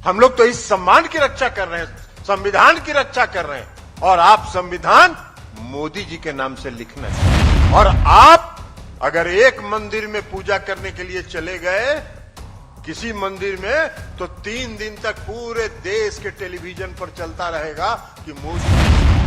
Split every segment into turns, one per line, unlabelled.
हम लोग तो इस सम्मान की रक्षा कर रहे हैं, संविधान की रक्षा कर रहे हैं, और आप संविधान मोदी जी के नाम से लिखना चाहिए। और आप अगर एक मंदिर में पूजा करने के लिए चले गए किसी मंदिर में, तो 3 दिन तक पूरे देश के टेलीविजन पर चलता रहेगा कि मोदी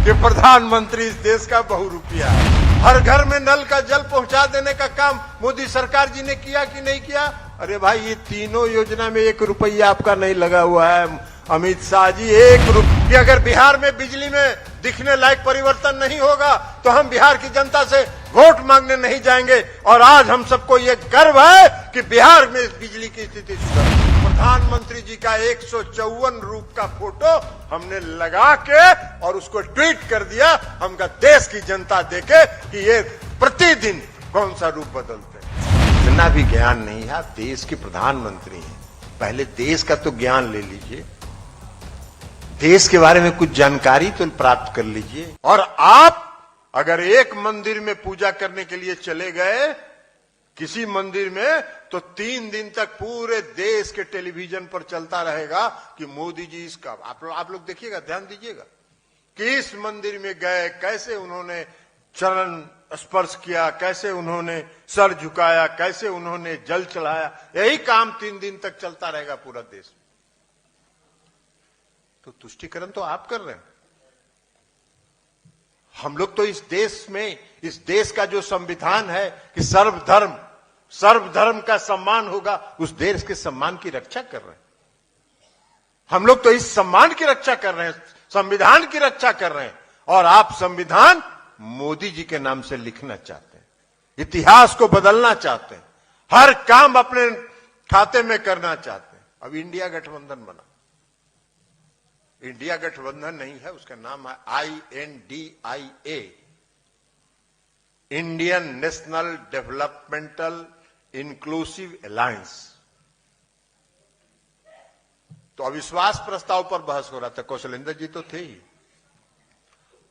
के प्रधानमंत्री इस देश का बहुरूपिया है। हर घर में नल का जल पहुंचा देने का काम मोदी सरकार जी ने किया कि नहीं किया? अरे भाई, ये तीनों योजना में 1 रुपया आपका नहीं लगा हुआ है। अमित शाह जी, 1 रुपया अगर बिहार में बिजली में दिखने लायक परिवर्तन नहीं होगा तो हम बिहार की जनता से वोट मांगने नहीं जाएंगे। और आज हम सबको ये गर्व है कि बिहार में बिजली की स्थिति सुधर। प्रधानमंत्री जी का 154 रूप का फोटो हमने लगा के और उसको ट्वीट कर दिया। हमका देश की जनता देखे कि ये प्रतिदिन कौन सा रूप बदलते हैं। इतना भी ज्ञान नहीं है, आप देश के प्रधानमंत्री हैं, पहले देश का तो ज्ञान ले लीजिए, देश के बारे में कुछ जानकारी तो प्राप्त कर लीजिए। और आप अगर एक मंदिर में पूजा करने के लिए चले गए किसी मंदिर में, तो 3 दिन तक पूरे देश के टेलीविजन पर चलता रहेगा कि मोदी जी इसका। आप लोग देखिएगा, ध्यान दीजिएगा कि इस मंदिर में गए, कैसे उन्होंने चरण स्पर्श किया, कैसे उन्होंने सर झुकाया, कैसे उन्होंने जल चढ़ाया। यही काम 3 दिन तक चलता रहेगा पूरा देश। तो तुष्टिकरण तो आप कर रहे हैं। हम लोग तो इस देश में, इस देश का जो संविधान है कि सर्वधर्म का सम्मान होगा, उस देश के सम्मान की रक्षा कर रहे हैं। हम लोग तो इस सम्मान की रक्षा कर रहे हैं, संविधान की रक्षा कर रहे हैं। और आप संविधान मोदी जी के नाम से लिखना चाहते हैं, इतिहास को बदलना चाहते हैं, हर काम अपने खाते में करना चाहते हैं। अब इंडिया गठबंधन बना। इंडिया गठबंधन नहीं है, उसका नाम है INDIA, Indian national developmental inclusive alliance. तो अविश्वास प्रस्ताव पर बहस हो रहा था, कौशलेंद्र जी तो थे ही,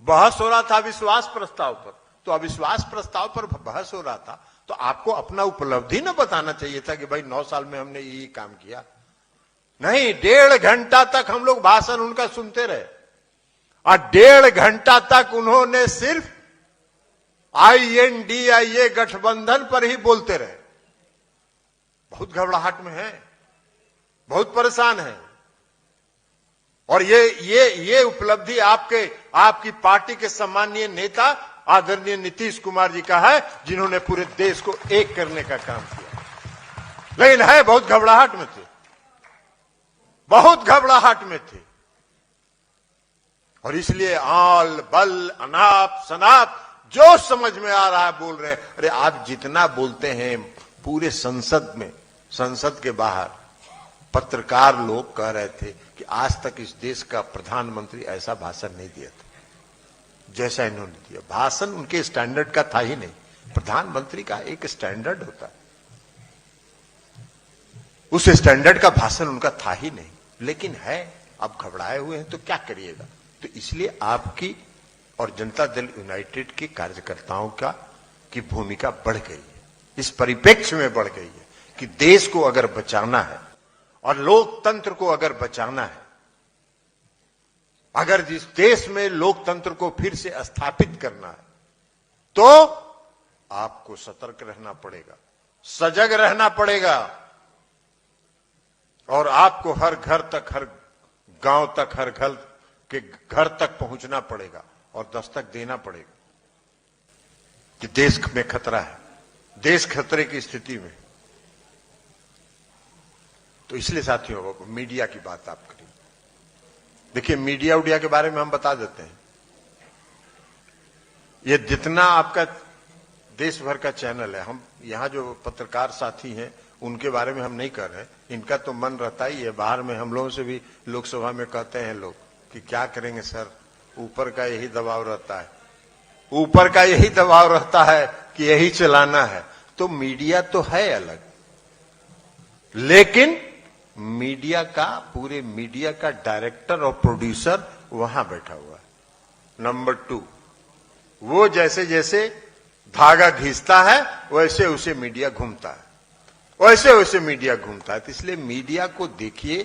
बहस हो रहा था अविश्वास प्रस्ताव पर। तो अविश्वास प्रस्ताव पर बहस हो रहा था तो आपको अपना उपलब्धि न बताना चाहिए था कि भाई 9 साल में हमने यही काम किया। नहीं, 1.5 घंटा तक हम लोग भाषण उनका सुनते रहे और 1.5 घंटा तक उन्होंने सिर्फ INDIA गठबंधन पर ही बोलते रहे। बहुत घबराहट में है, बहुत परेशान है। और ये उपलब्धि आपकी पार्टी के सम्मानीय नेता आदरणीय नीतीश कुमार जी का है, जिन्होंने पूरे देश को एक करने का काम किया। लेकिन है, बहुत घबराहट में थे, बहुत घबराहट में थे। और इसलिए आल बल अनाप शनाप जो समझ में आ रहा है बोल रहे हैं। अरे आप जितना बोलते हैं, पूरे संसद में, संसद के बाहर पत्रकार लोग कह रहे थे कि आज तक इस देश का प्रधानमंत्री ऐसा भाषण नहीं दिया था जैसा इन्होंने दिया। भाषण उनके स्टैंडर्ड का था ही नहीं। प्रधानमंत्री का एक स्टैंडर्ड होता है, उस स्टैंडर्ड का भाषण उनका था ही नहीं। लेकिन है, अब घबराए हुए हैं तो क्या करिएगा। तो इसलिए आपकी और जनता दल यूनाइटेड के कार्यकर्ताओं की भूमिका बढ़ गई है, इस परिप्रेक्ष्य में बढ़ गई है कि देश को अगर बचाना है और लोकतंत्र को अगर बचाना है, अगर जिस देश में लोकतंत्र को फिर से स्थापित करना है, तो आपको सतर्क रहना पड़ेगा, सजग रहना पड़ेगा। और आपको हर घर तक, हर गांव तक, हर घर तक पहुंचना पड़ेगा और दस्तक देना पड़ेगा कि देश में खतरा है, देश खतरे की स्थिति में। तो इसलिए साथियों, मीडिया की बात आप करिए। देखिए, मीडिया के बारे में हम बता देते हैं। ये जितना आपका देश भर का चैनल है, हम यहां जो पत्रकार साथी हैं उनके बारे में हम नहीं कर रहे। इनका तो मन रहता ही है, बाहर में हम लोगों से भी लोकसभा में कहते हैं लोग कि क्या करेंगे सर, ऊपर का यही दबाव रहता है, ऊपर का यही दबाव रहता है कि यही चलाना है। तो मीडिया तो है अलग, लेकिन मीडिया का, पूरे मीडिया का डायरेक्टर और प्रोड्यूसर वहां बैठा हुआ है। नंबर 2, वो जैसे जैसे धागा घिसता है वैसे वैसे मीडिया घूमता है, वैसे वैसे मीडिया घूमता है। तो इसलिए मीडिया को देखिए,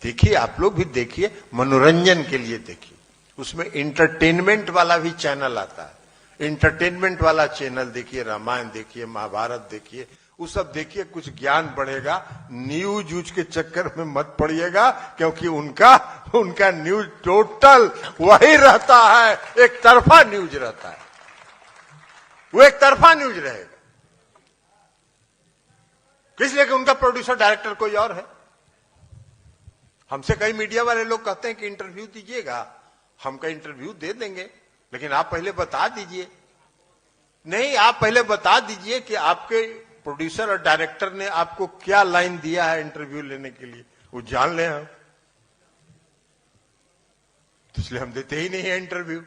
देखिए, आप लोग भी देखिए, मनोरंजन के लिए देखिए। उसमें इंटरटेनमेंट वाला भी चैनल आता है। इंटरटेनमेंट वाला चैनल देखिए, रामायण देखिए, महाभारत देखिए, वो सब देखिए, कुछ ज्ञान बढ़ेगा। न्यूज यूज के चक्कर में मत पड़िएगा, क्योंकि उनका न्यूज टोटल वही रहता है, एक तरफा न्यूज रहता है। वो एक तरफा न्यूज रहेगा, इसलिए कि उनका प्रोड्यूसर डायरेक्टर कोई और है। हमसे कई मीडिया वाले लोग कहते हैं कि इंटरव्यू दीजिएगा, हम का इंटरव्यू दे देंगे, लेकिन आप पहले बता दीजिए। नहीं, आप पहले बता दीजिए कि आपके प्रोड्यूसर और डायरेक्टर ने आपको क्या लाइन दिया है इंटरव्यू लेने के लिए, वो जान लें हम। तो इसलिए हम देते ही नहीं है इंटरव्यू।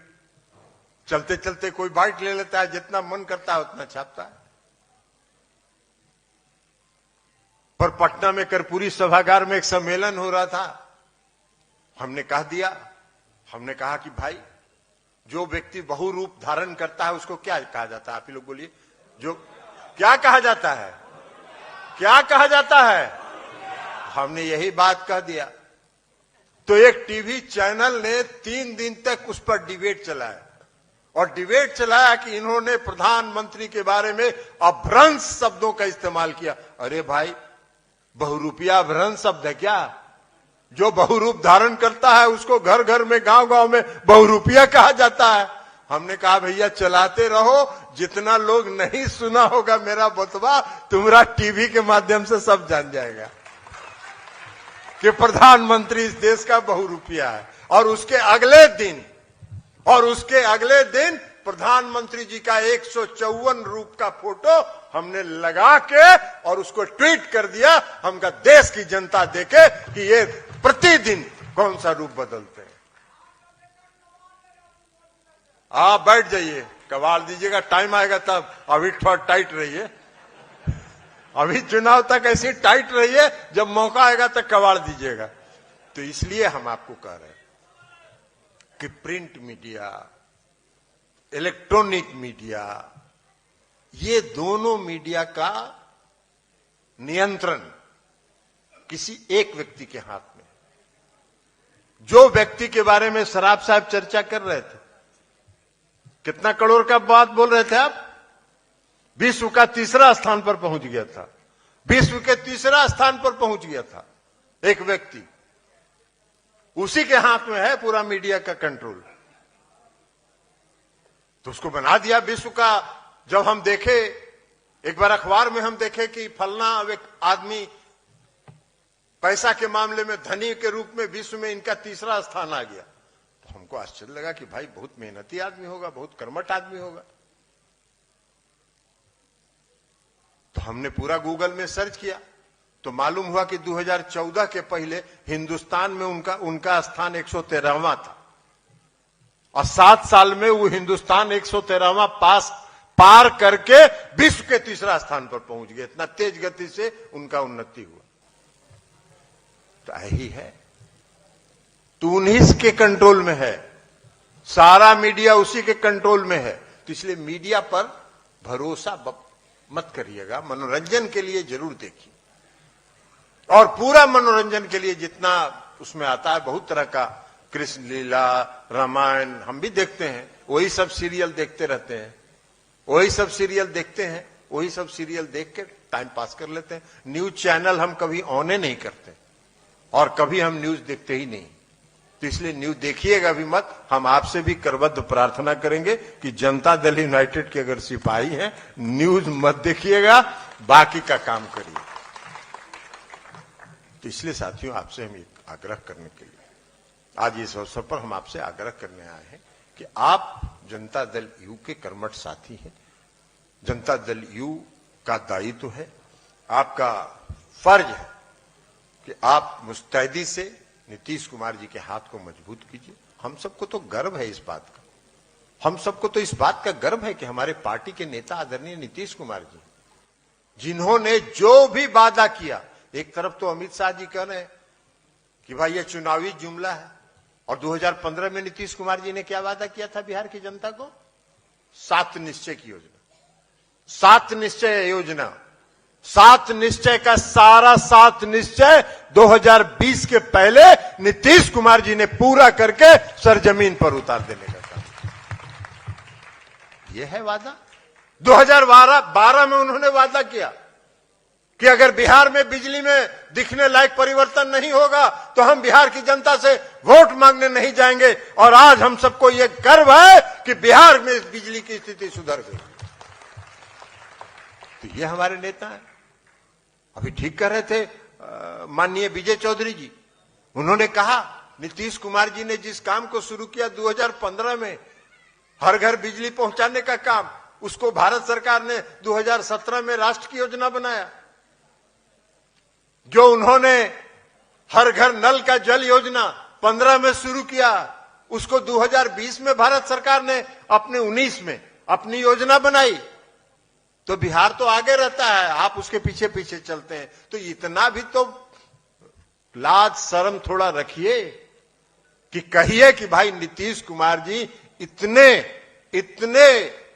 चलते चलते कोई बाइट ले लेता है, जितना मन करता है उतना छापता है। पर पटना में कर्पूरी सभागार में एक सम्मेलन हो रहा था। हमने कह दिया, हमने कहा कि भाई, जो व्यक्ति बहुरूप धारण करता है उसको क्या कहा जाता है? आप ही लोग बोलिए, जो क्या कहा जाता है? क्या कहा जाता है? हमने यही बात कह दिया। तो एक टीवी चैनल ने 3 दिन तक उस पर डिबेट चलाया, और डिबेट चलाया कि इन्होंने प्रधानमंत्री के बारे में अभ्रंश शब्दों का इस्तेमाल किया। अरे भाई, बहुरूपिया अभ्रंश शब्द है क्या? जो बहुरूप धारण करता है उसको घर घर में, गांव गांव में बहुरूपिया कहा जाता है। हमने कहा भैया चलाते रहो, जितना लोग नहीं सुना होगा मेरा बतवा, तुम्हारा टीवी के माध्यम से सब जान जाएगा कि प्रधानमंत्री इस देश का बहुरूपिया है। और उसके अगले दिन प्रधानमंत्री जी का 154 रूप का फोटो हमने लगा के और उसको ट्वीट कर दिया। हमका देश की जनता देखे कि ये प्रतिदिन कौन सा रूप बदलते हैं। आप बैठ जाइए, कबाड़ दीजिएगा, टाइम आएगा तब। अभी थोड़ा टाइट रहिए, अभी चुनाव तक ऐसी टाइट रहिए, जब मौका आएगा तब कबाड़ दीजिएगा। तो इसलिए हम आपको कह रहे हैं कि प्रिंट मीडिया, इलेक्ट्रॉनिक मीडिया, ये दोनों मीडिया का नियंत्रण किसी एक व्यक्ति के हाथ में। जो व्यक्ति के बारे में सराफ साहब चर्चा कर रहे थे, कितना करोड़ का बात बोल रहे थे आप? विश्व का 3रा स्थान पर पहुंच गया था। विश्व के 3रा स्थान पर पहुंच गया था एक व्यक्ति। उसी के हाथ में है पूरा मीडिया का कंट्रोल। तो उसको बना दिया विश्व का। जब हम देखे, एक बार अखबार में हम देखे कि फलना आदमी पैसा के मामले में धनी के रूप में विश्व में इनका 3रा स्थान आ गया, तो हमको आश्चर्य लगा कि भाई बहुत मेहनती आदमी होगा, बहुत कर्मठ आदमी होगा। तो हमने पूरा गूगल में सर्च किया, तो मालूम हुआ कि 2014 के पहले हिंदुस्तान में उनका स्थान 113वां था, और 7 साल में वो हिंदुस्तान 113वां पार करके विश्व के 3रा स्थान पर पहुंच गए। इतना तेज गति से उनका उन्नति हुआ। तो यही है, तो उन्हीं के कंट्रोल में है, सारा मीडिया उसी के कंट्रोल में है। तो इसलिए मीडिया पर भरोसा मत करिएगा, मनोरंजन के लिए जरूर देखिए। और पूरा मनोरंजन के लिए जितना उसमें आता है, बहुत तरह का, कृष्ण लीला, रामायण हम भी देखते हैं, वही सब सीरियल देखते रहते हैं, वही सब सीरियल देखते हैं, वही सब सीरियल देख के टाइम पास कर लेते हैं। न्यूज चैनल हम कभी ऑन नहीं करते, और कभी हम न्यूज देखते ही नहीं। तो इसलिए न्यूज देखिएगा भी मत। हम आपसे भी करबद्ध प्रार्थना करेंगे कि जनता दल यूनाइटेड के अगर सिपाही हैं, न्यूज मत देखिएगा, बाकी का काम करिए। तो इसलिए साथियों, आपसे हम एक आग्रह करने के लिए आज इस अवसर पर हम आपसे आग्रह करने आए हैं कि आप जनता दल यू के कर्मठ साथी हैं। जनता दल यू का दायित्व है, आपका फर्ज है कि आप मुस्तैदी से नीतीश कुमार जी के हाथ को मजबूत कीजिए। हम सबको तो गर्व है इस बात का, हम सबको तो इस बात का गर्व है कि हमारे पार्टी के नेता आदरणीय नीतीश कुमार जी, जिन्होंने जो भी वादा किया, एक तरफ तो अमित शाह जी कह रहे हैं कि भाई ये चुनावी जुमला है, और 2015 में नीतीश कुमार जी ने क्या वादा किया था बिहार की जनता को? 7 निश्चय की योजना, 7 निश्चय योजना, सात निश्चय का सारा सात निश्चय 2020 के पहले नीतीश कुमार जी ने पूरा करके सरजमीन पर उतार देने का काम। यह है वादा। 2012 में उन्होंने वादा किया कि अगर बिहार में बिजली में दिखने लायक परिवर्तन नहीं होगा तो हम बिहार की जनता से वोट मांगने नहीं जाएंगे। और आज हम सबको यह गर्व है कि बिहार में बिजली की स्थिति सुधर गई। तो ये हमारे नेता हैं। अभी ठीक कर रहे थे माननीय विजय चौधरी जी, उन्होंने कहा नीतीश कुमार जी ने जिस काम को शुरू किया 2015 में, हर घर बिजली पहुंचाने का काम, उसको भारत सरकार ने 2017 में राष्ट्र की योजना बनाया। जो उन्होंने हर घर नल का जल योजना 15 में शुरू किया, उसको 2020 में भारत सरकार ने अपने 19 में अपनी योजना बनाई। तो बिहार तो आगे रहता है, आप उसके पीछे पीछे चलते हैं। तो इतना भी तो लाज शर्म थोड़ा रखिए कि कहिए कि भाई नीतीश कुमार जी इतने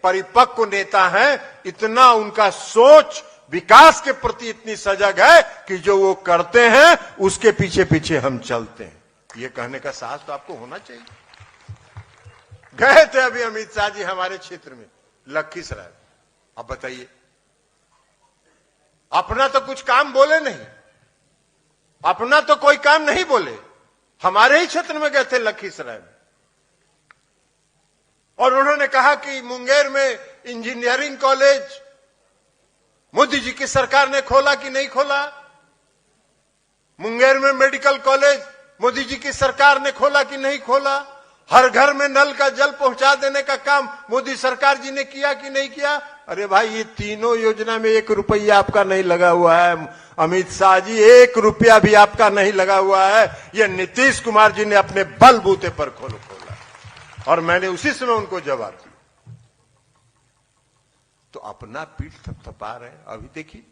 परिपक्व नेता हैं, इतना उनका सोच विकास के प्रति इतनी सजग है कि जो वो करते हैं उसके पीछे पीछे हम चलते हैं। ये कहने का साहस तो आपको होना चाहिए। गए थे अभी अमित शाह जी हमारे क्षेत्र में लखीसराय। अब बताइए, अपना तो कुछ काम बोले नहीं, अपना तो कोई काम नहीं बोले। हमारे ही क्षेत्र में गए थे लखीसराय में, और उन्होंने कहा कि मुंगेर में इंजीनियरिंग कॉलेज मोदी जी की सरकार ने खोला कि नहीं खोला। मुंगेर में मेडिकल कॉलेज मोदी जी की सरकार ने खोला कि नहीं खोला। हर घर में नल का जल पहुंचा देने का काम मोदी सरकार जी ने किया कि नहीं किया। अरे भाई, ये तीनों योजना में 1 रुपया आपका नहीं लगा हुआ है। अमित शाह जी, 1 रुपया भी आपका नहीं लगा हुआ है। ये नीतीश कुमार जी ने अपने बलबूते पर खोला, और मैंने उसी समय उनको जवाब दिया। तो अपना पीठ थपथपा रहे हैं। अभी देखिए,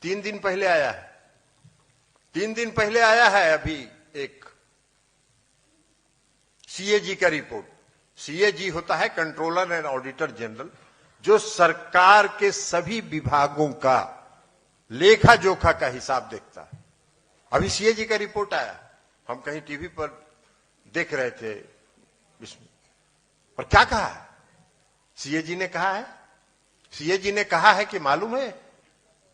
3 दिन पहले आया है अभी एक सीएजी का रिपोर्ट। सीएजी होता है कंट्रोलर एंड ऑडिटर जनरल, जो सरकार के सभी विभागों का लेखा जोखा का हिसाब देखता है। अभी सीएजी का रिपोर्ट आया, हम कहीं टीवी पर देख रहे थे इसमें। और क्या कहा है सीएजी ने? सीएजी ने कहा है कि मालूम है,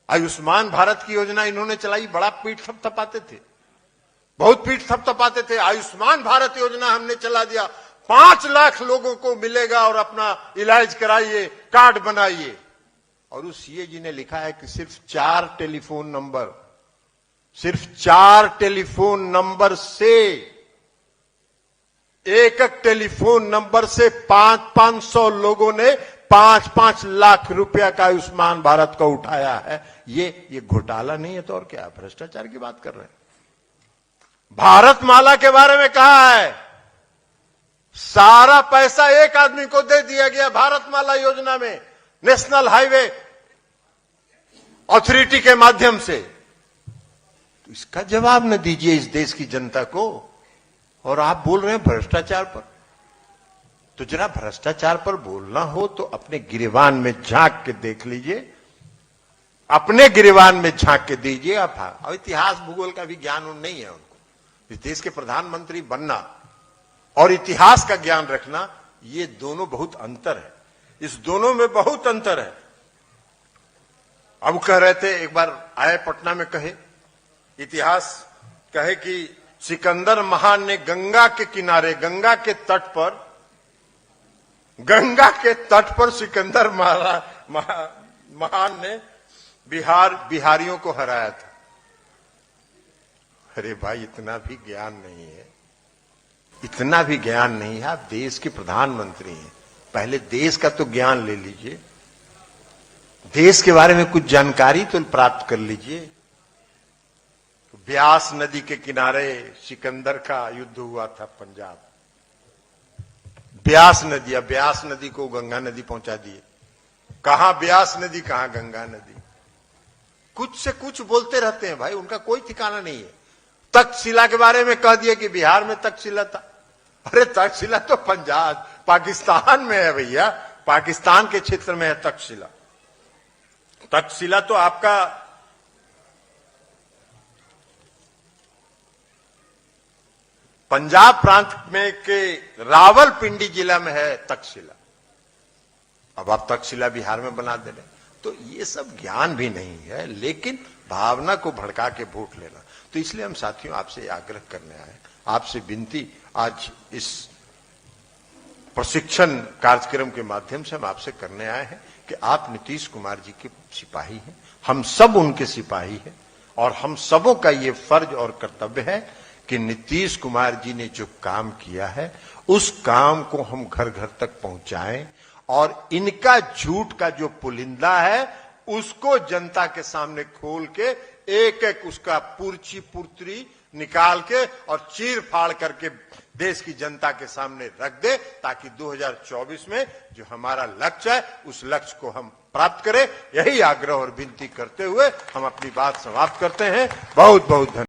आयुष्मान भारत की योजना इन्होंने चलाई, बड़ा पीठ थपथपाते थे, बहुत पीठ थपथपाते थे। आयुष्मान भारत योजना हमने चला दिया, 5 लाख लोगों को मिलेगा और अपना इलाज कराइए, कार्ड बनाइए। और उस सीएजी ने लिखा है कि सिर्फ 4 टेलीफोन नंबर से, एक टेलीफोन नंबर से 500 लोगों ने 5 लाख रुपया का आयुष्मान भारत का उठाया है। ये घोटाला नहीं है तो और क्या? भ्रष्टाचार की बात कर रहे हैं। भारतमाला के बारे में कहा है, सारा पैसा एक आदमी को दे दिया गया भारतमाला योजना में, नेशनल हाईवे अथॉरिटी के माध्यम से। तो इसका जवाब न दीजिए इस देश की जनता को, और आप बोल रहे हैं भ्रष्टाचार पर। तो जरा भ्रष्टाचार पर बोलना हो तो अपने गिरेबान में झांक के देख लीजिए, अपने गिरेबान में झांक के दीजिए। अब इतिहास भूगोल का भी ज्ञान नहीं है उनको। इस देश के प्रधानमंत्री बनना और इतिहास का ज्ञान रखना, ये दोनों बहुत अंतर है। इस दोनों में बहुत अंतर है। अब कह रहे थे, एक बार आए पटना में, कहे इतिहास कहे कि सिकंदर महान ने गंगा के किनारे, गंगा के तट पर सिकंदर महान ने बिहारियों को हराया था। अरे भाई, इतना भी ज्ञान नहीं है, इतना भी ज्ञान नहीं है। आप देश के प्रधानमंत्री हैं, पहले देश का तो ज्ञान ले लीजिए, देश के बारे में कुछ जानकारी तो प्राप्त कर लीजिए। ब्यास नदी के किनारे सिकंदर का युद्ध हुआ था पंजाब। ब्यास नदी को गंगा नदी पहुंचा दिए। कहां ब्यास नदी, कहां गंगा नदी, कुछ से कुछ बोलते रहते हैं भाई, उनका कोई ठिकाना नहीं है। तक्षशिला के बारे में कह दिए कि बिहार में तक्षशिला था। अरे तक्षशिला तो पंजाब पाकिस्तान में है भैया, पाकिस्तान के क्षेत्र में है तक्षशिला। तक्षशिला तो आपका पंजाब प्रांत में के रावलपिंडी जिला में है तक्षशिला, अब आप तक्षशिला बिहार में बना दे रहे। तो ये सब ज्ञान भी नहीं है, लेकिन भावना को भड़का के वोट लेना। तो इसलिए हम साथियों आपसे आग्रह करने आए, आपसे विनती, आज इस प्रशिक्षण कार्यक्रम के माध्यम से हम आपसे करने आए हैं कि आप नीतीश कुमार जी के सिपाही हैं, हम सब उनके सिपाही हैं, और हम सबों का ये फर्ज और कर्तव्य है कि नीतीश कुमार जी ने जो काम किया है उस काम को हम घर घर तक पहुंचाएं, और इनका झूठ का जो पुलिंदा है उसको जनता के सामने खोल के एक एक उसका पुरची पुत्री निकाल के और चीर फाड़ करके देश की जनता के सामने रख दे, ताकि 2024 में जो हमारा लक्ष्य है उस लक्ष्य को हम प्राप्त करें। यही आग्रह और विनती करते हुए हम अपनी बात समाप्त करते हैं। बहुत बहुत धन्यवाद।